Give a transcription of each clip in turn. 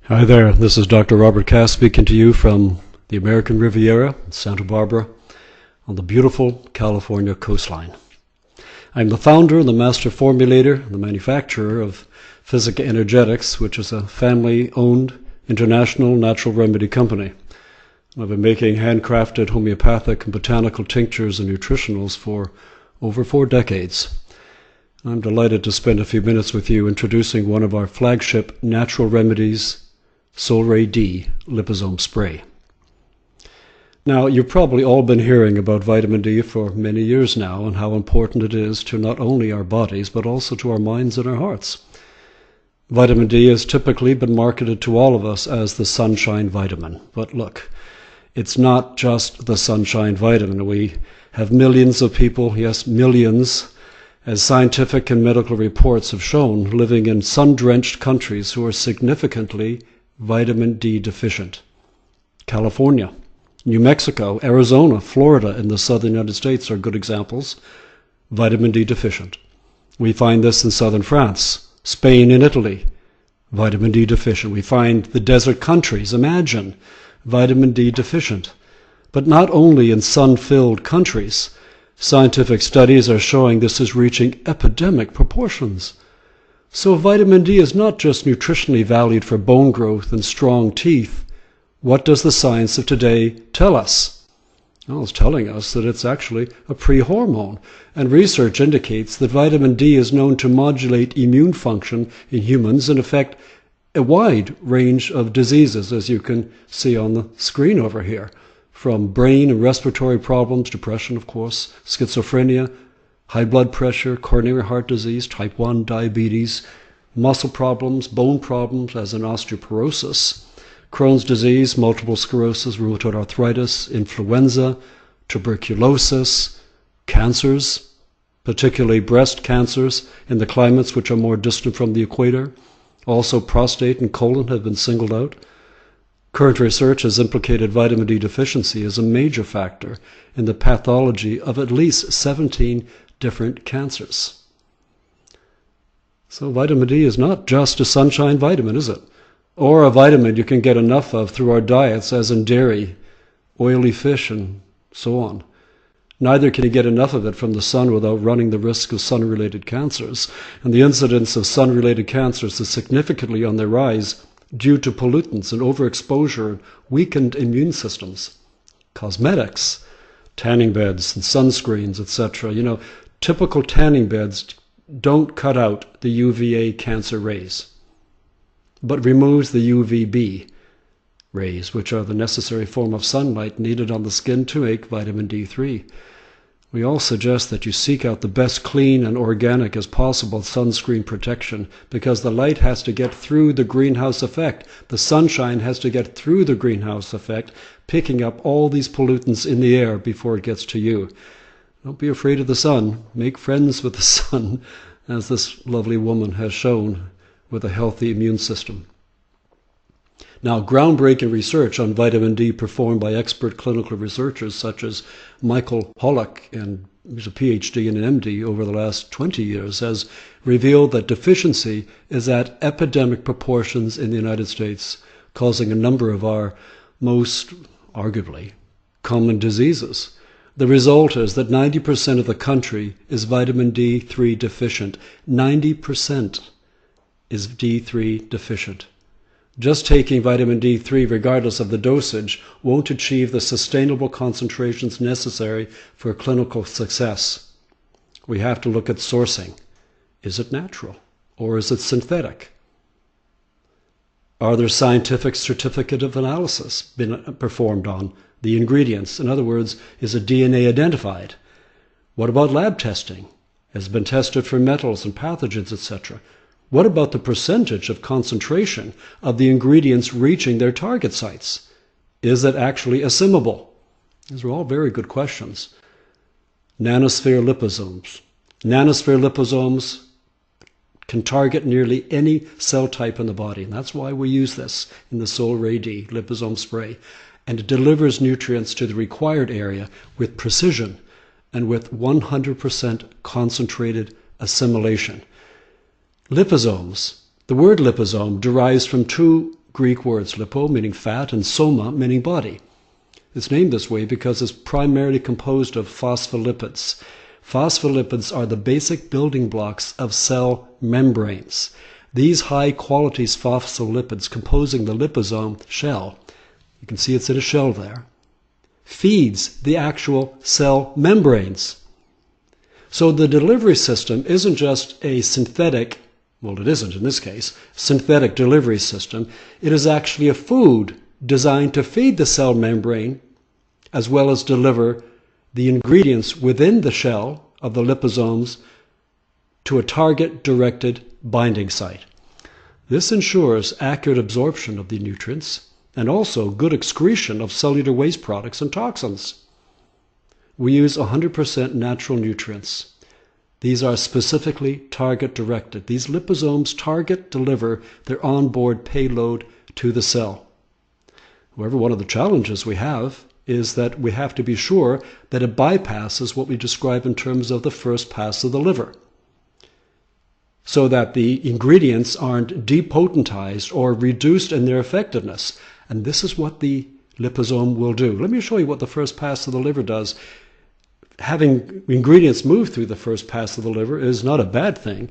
Hi there, this is Dr. Robert Cass speaking to you from the American Riviera, Santa Barbara, on the beautiful California coastline. I'm the founder and the master formulator and the manufacturer of Physica Energetics, which is a family-owned international natural remedy company. I've been making handcrafted homeopathic and botanical tinctures and nutritionals for over 4 decades. I'm delighted to spend a few minutes with you introducing one of our flagship natural remedies, Solray-D liposome spray. Now, you've probably all been hearing about vitamin D for many years now and how important it is to not only our bodies but also to our minds and our hearts. Vitamin D has typically been marketed to all of us as the sunshine vitamin. But look, it's not just the sunshine vitamin. We have millions of people, yes, millions, as scientific and medical reports have shown, living in sun-drenched countries who are significantly vitamin D deficient. California, New Mexico, Arizona, Florida in the southern United States are good examples. Vitamin D deficient. We find this in southern France, Spain and Italy. Vitamin D deficient. We find the desert countries, imagine, vitamin D deficient. But not only in sun-filled countries, scientific studies are showing this is reaching epidemic proportions. So vitamin D is not just nutritionally valued for bone growth and strong teeth. What does the science of today tell us? Well, it's telling us that it's actually a pre-hormone, and research indicates that vitamin D is known to modulate immune function in humans and affect a wide range of diseases, as you can see on the screen over here, from brain and respiratory problems, depression, of course, schizophrenia, high blood pressure, coronary heart disease, type 1 diabetes, muscle problems, bone problems, as in osteoporosis, Crohn's disease, multiple sclerosis, rheumatoid arthritis, influenza, tuberculosis, cancers, particularly breast cancers in the climates which are more distant from the equator. Also, prostate and colon have been singled out. Current research has implicated vitamin D deficiency as a major factor in the pathology of at least 17 different cancers. So vitamin D is not just a sunshine vitamin, is it? Or a vitamin you can get enough of through our diets, as in dairy, oily fish, and so on. Neither can you get enough of it from the sun without running the risk of sun-related cancers. And the incidence of sun-related cancers is significantly on the rise due to pollutants and overexposure and weakened immune systems. Cosmetics, tanning beds and sunscreens, etc. Typical tanning beds don't cut out the UVA cancer rays, but removes the UVB rays, which are the necessary form of sunlight needed on the skin to make vitamin D3. We all suggest that you seek out the best clean and organic as possible sunscreen protection, because the light has to get through the greenhouse effect. The sunshine has to get through the greenhouse effect, picking up all these pollutants in the air before it gets to you. Don't be afraid of the sun. Make friends with the sun, as this lovely woman has shown with a healthy immune system. Now, groundbreaking research on vitamin D performed by expert clinical researchers such as Michael Hollick, and he's a PhD and an MD over the last 20 years, has revealed that deficiency is at epidemic proportions in the United States, causing a number of our most, arguably, common diseases. The result is that 90% of the country is vitamin D3 deficient. 90% is D3 deficient. Just taking vitamin D3, regardless of the dosage, won't achieve the sustainable concentrations necessary for clinical success. We have to look at sourcing. Is it natural or is it synthetic? Are there scientific certificate of analysis been performed on the ingredients? In other words, is a DNA identified? What about lab testing? Has it been tested for metals and pathogens, etc.? What about the percentage of concentration of the ingredients reaching their target sites? Is it actually assimilable? These are all very good questions. Nanosphere liposomes. Nanosphere liposomes can target nearly any cell type in the body, and that's why we use this in the Solray-D liposome spray. And it delivers nutrients to the required area with precision and with 100% concentrated assimilation. Liposomes. The word liposome derives from 2 Greek words, lipo meaning fat and soma meaning body. It's named this way because it's primarily composed of phospholipids. Phospholipids are the basic building blocks of cell membranes. These high-quality phospholipids composing the liposome shell, you can see it's in a shell there, feeds the actual cell membranes. So the delivery system isn't just a synthetic, well, it isn't in this case, synthetic delivery system. It is actually a food designed to feed the cell membrane as well as deliver the ingredients within the shell of the liposomes to a target-directed binding site. This ensures accurate absorption of the nutrients and also good excretion of cellular waste products and toxins. We use 100% natural nutrients. These are specifically target-directed. These liposomes deliver their onboard payload to the cell. However, one of the challenges we have is that we have to be sure that it bypasses what we describe in terms of the first pass of the liver, so that the ingredients aren't depotentized or reduced in their effectiveness. And this is what the liposome will do. Let me show you what the first pass of the liver does. Having ingredients move through the first pass of the liver is not a bad thing,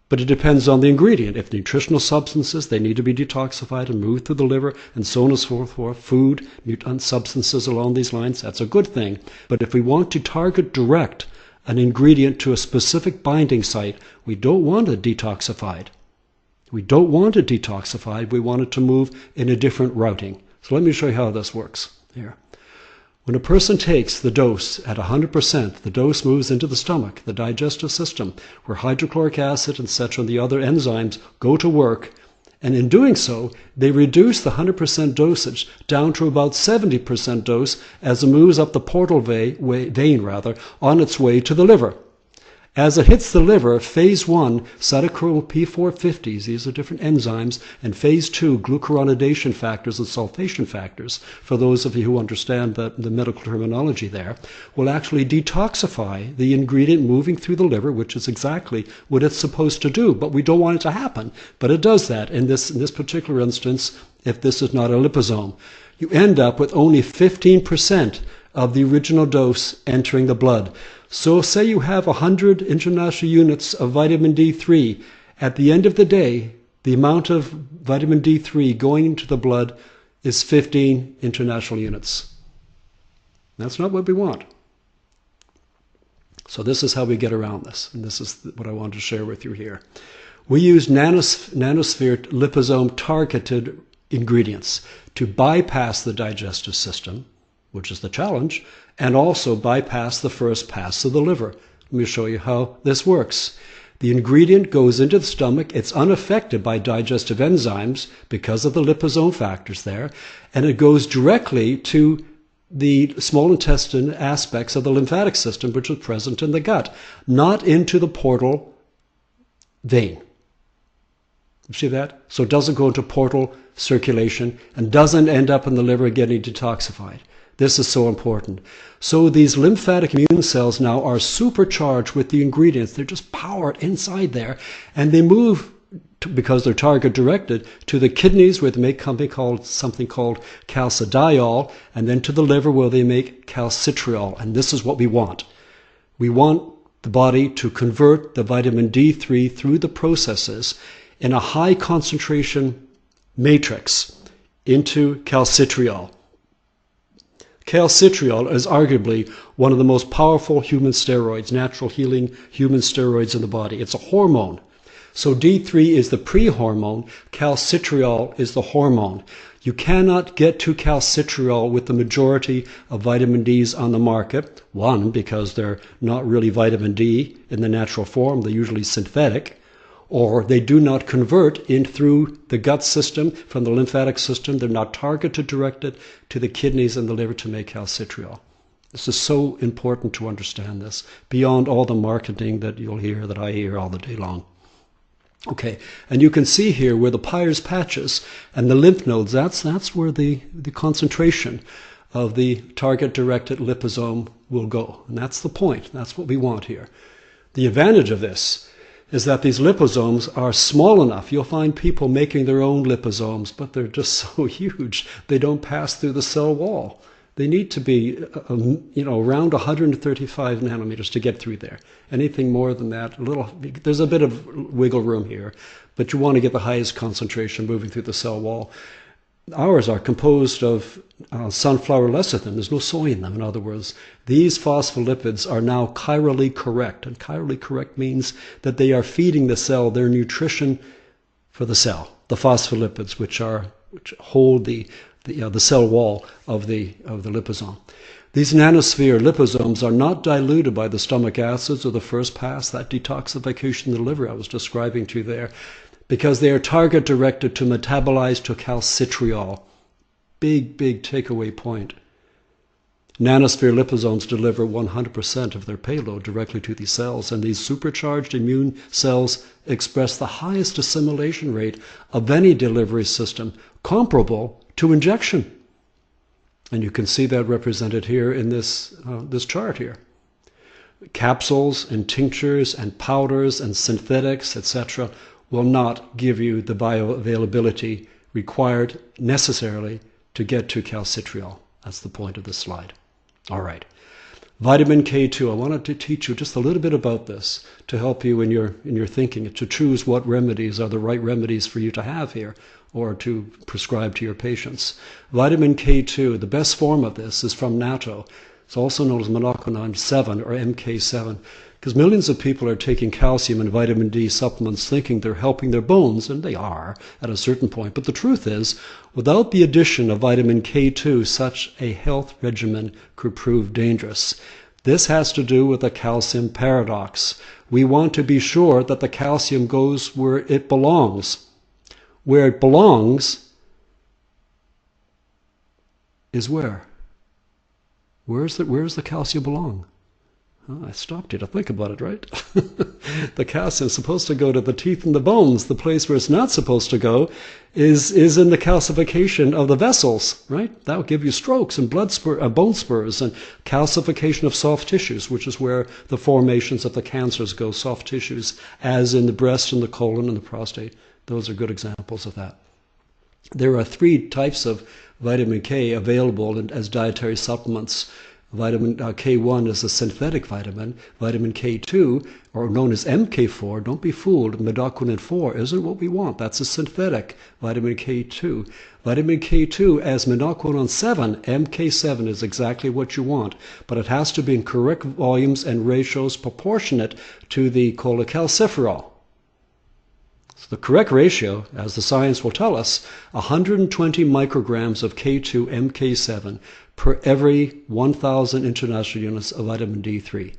but it depends on the ingredient. If nutritional substances, they need to be detoxified and moved through the liver, and so on and so forth. Food, mutant substances along these lines, that's a good thing. But if we want to target direct an ingredient to a specific binding site, we don't want it detoxified. We don't want it detoxified. We want it to move in a different routing. So let me show you how this works here. When a person takes the dose at 100%, the dose moves into the stomach, the digestive system, where hydrochloric acid, etc., and the other enzymes go to work. And in doing so, they reduce the 100% dosage down to about 70% dose as it moves up the portal vein on its way to the liver. As it hits the liver, phase 1, cytochrome P450s, these are different enzymes, and phase 2, glucuronidation factors and sulfation factors, for those of you who understand the medical terminology there, will actually detoxify the ingredient moving through the liver, which is exactly what it's supposed to do. But we don't want it to happen. But it does that in this particular instance, if this is not a liposome. You end up with only 15% of the original dose entering the blood. So say you have 100 international units of vitamin D3. At the end of the day, the amount of vitamin D3 going into the blood is 15 international units. That's not what we want. So this is how we get around this. And this is what I want to share with you here. We use nanosphere liposome targeted ingredients to bypass the digestive system, which is the challenge, and also bypass the first pass of the liver. Let me show you how this works. The ingredient goes into the stomach. It's unaffected by digestive enzymes because of the liposome factors there, and it goes directly to the small intestine aspects of the lymphatic system, which is present in the gut, not into the portal vein. You see that? So it doesn't go into portal circulation and doesn't end up in the liver getting detoxified. This is so important. So these lymphatic immune cells now are supercharged with the ingredients. They're just powered inside there, and they move, because they're target directed, to the kidneys where they make something called calcidiol, and then to the liver where they make calcitriol. And this is what we want. We want the body to convert the vitamin D3 through the processes in a high concentration matrix into calcitriol. Calcitriol is arguably one of the most powerful human steroids, natural healing human steroids in the body. It's a hormone. So D3 is the pre-hormone, calcitriol is the hormone. You cannot get to calcitriol with the majority of vitamin Ds on the market. One, because they're not really vitamin D in the natural form, they're usually synthetic. Or they do not convert in through the gut system, from the lymphatic system. They're not targeted, directed to the kidneys and the liver to make calcitriol. This is so important to understand this, beyond all the marketing that you'll hear, that I hear all the day long. Okay, and you can see here where the Peyer's patches and the lymph nodes, that's where the concentration of the target-directed liposome will go. And that's the point. That's what we want here. The advantage of this is that these liposomes are small enough. You'll find people making their own liposomes, but they're just so huge, they don't pass through the cell wall. They need to be, around 135 nanometers to get through there. Anything more than that, there's a bit of wiggle room here, but you want to get the highest concentration moving through the cell wall. Ours are composed of sunflower lecithin. There's no soy in them. In other words, these phospholipids are now chirally correct. And chirally correct means that they are feeding the cell their nutrition for the cell. The phospholipids, which hold the cell wall of the liposome. These nanosphere liposomes are not diluted by the stomach acids or the first pass, that detoxification in the liver I was describing to you there, because they are target directed to metabolize to calcitriol. Big takeaway point. Nanosphere liposomes deliver 100% of their payload directly to these cells, and these supercharged immune cells express the highest assimilation rate of any delivery system, comparable to injection. And you can see that represented here in this chart here. Capsules and tinctures and powders and synthetics, etc., will not give you the bioavailability required necessarily to get to calcitriol. That's the point of this slide. All right. Vitamin K2. I wanted to teach you just a little bit about this to help you in your thinking, to choose what remedies are the right remedies for you to have here or to prescribe to your patients. Vitamin K2, the best form of this is from natto. It's also known as monoquinone 7 or MK7. Because millions of people are taking calcium and vitamin D supplements thinking they're helping their bones, and they are at a certain point. But the truth is, without the addition of vitamin K2, such a health regimen could prove dangerous. This has to do with the calcium paradox. We want to be sure that the calcium goes where it belongs. Where it belongs is where? Where's the calcium belong? Oh, I stopped you to think about it, right? The calcium is supposed to go to the teeth and the bones. The place where it's not supposed to go is in the calcification of the vessels, right? That will give you strokes and bone spurs and calcification of soft tissues, which is where the formations of the cancers go, soft tissues, as in the breast and the colon and the prostate. Those are good examples of that. There are 3 types of vitamin K available as dietary supplements. Vitamin K1 is a synthetic vitamin. Vitamin K2, or known as MK4, don't be fooled, medoquinone 4 isn't what we want. That's a synthetic vitamin K2. Vitamin K2 as medoquinone 7, MK7 is exactly what you want, but it has to be in correct volumes and ratios proportionate to the cholecalciferol. So the correct ratio, as the science will tell us, 120 micrograms of K2 MK7 per every 1,000 international units of vitamin D3.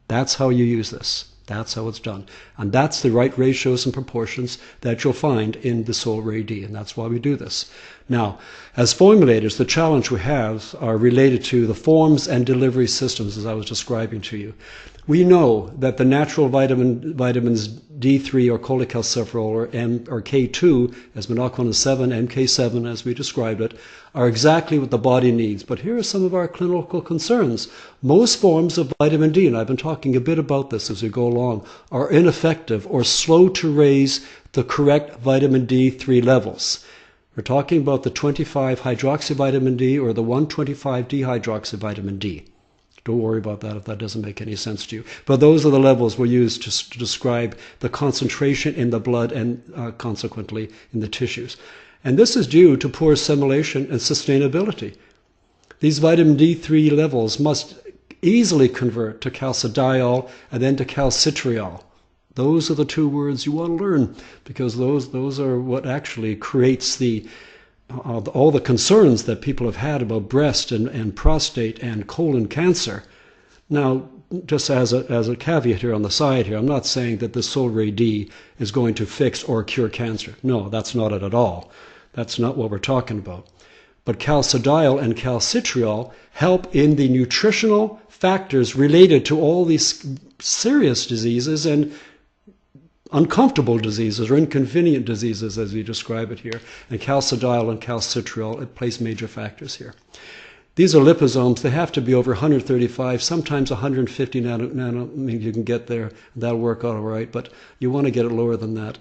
That's how you use this. That's how it's done. And that's the right ratios and proportions that you'll find in the Solray-D, and that's why we do this. Now, as formulators, the challenge we have are related to the forms and delivery systems, as I was describing to you. We know that the natural vitamins D3 or cholecalciferol or K2, as monoquinone 7, MK7 as we described it, are exactly what the body needs. But here are some of our clinical concerns. Most forms of vitamin D, and I've been talking a bit about this as we go along, are ineffective or slow to raise the correct vitamin D3 levels. We're talking about the 25-hydroxyvitamin D or the 125-dehydroxyvitamin D. Don't worry about that if that doesn't make any sense to you. But those are the levels we use to describe the concentration in the blood and consequently in the tissues. And this is due to poor assimilation and sustainability. These vitamin D3 levels must easily convert to calcidiol and then to calcitriol. Those are the 2 words you want to learn because those are what actually creates all the concerns that people have had about breast and prostate and colon cancer. Now, just as a caveat here on the side here, I'm not saying that the Solray-D is going to fix or cure cancer. No, that's not it at all. That's not what we're talking about. But calcidiol and calcitriol help in the nutritional factors related to all these serious diseases and uncomfortable diseases or inconvenient diseases as we describe it here. And calcidiol and calcitriol, it plays major factors here. These are liposomes. They have to be over 135, sometimes 150 nano. I mean, you can get there, and that'll work all right, but you want to get it lower than that.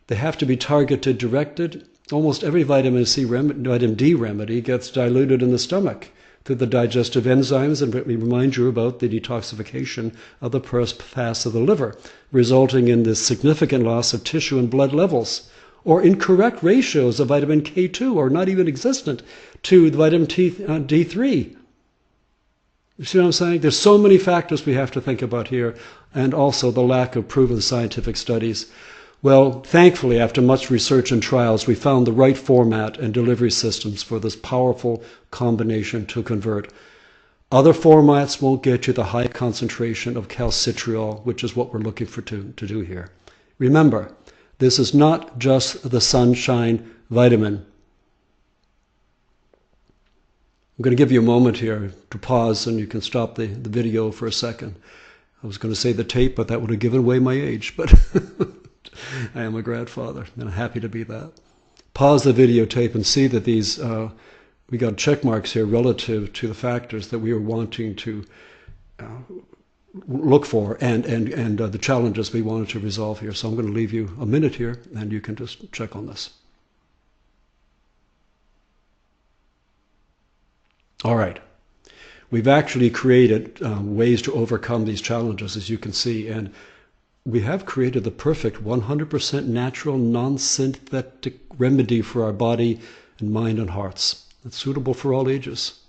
They have to be targeted, directed. Almost every vitamin D remedy gets diluted in the stomach through the digestive enzymes, and we remind you about the detoxification of the first pass of the liver, resulting in this significant loss of tissue and blood levels, or incorrect ratios of vitamin K2, or not even existent, to vitamin D3. You see what I'm saying? There's so many factors we have to think about here, and also the lack of proven scientific studies. Well, thankfully, after much research and trials, we found the right format and delivery systems for this powerful combination to convert. Other formats won't get you the high concentration of calcitriol, which is what we're looking for to do here. Remember, this is not just the sunshine vitamin. I'm going to give you a moment here to pause, and you can stop the video for a second. I was going to say the tape, but that would have given away my age, but I am a grandfather, and I'm happy to be that. Pause the videotape and see that these, we got check marks here relative to the factors that we are wanting to look for and the challenges we wanted to resolve here. So I'm going to leave you a minute here, and you can just check on this. All right. We've actually created ways to overcome these challenges, as you can see, and we have created the perfect 100% natural, non-synthetic remedy for our body and mind and hearts. It's suitable for all ages.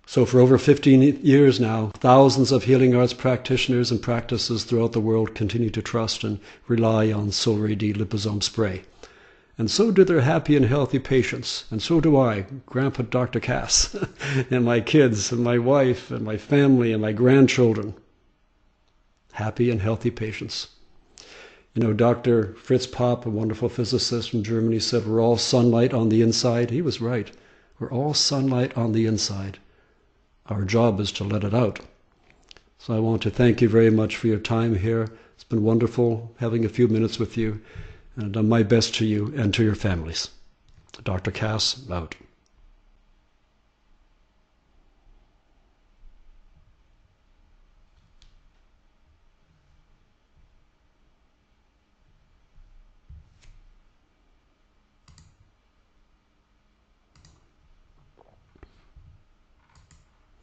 So for over 15 years now, thousands of healing arts practitioners and practices throughout the world continue to trust and rely on Solray-D liposome spray. And so do their happy and healthy patients. And so do I, Grandpa Dr. Cass, and my kids, and my wife, and my family, and my grandchildren. Happy and healthy patients. You know, Dr. Fritz Popp, a wonderful physicist from Germany, said we're all sunlight on the inside. He was right. We're all sunlight on the inside. Our job is to let it out. So I want to thank you very much for your time here. It's been wonderful having a few minutes with you, and I've done my best to you and to your families. Dr. Cass, out.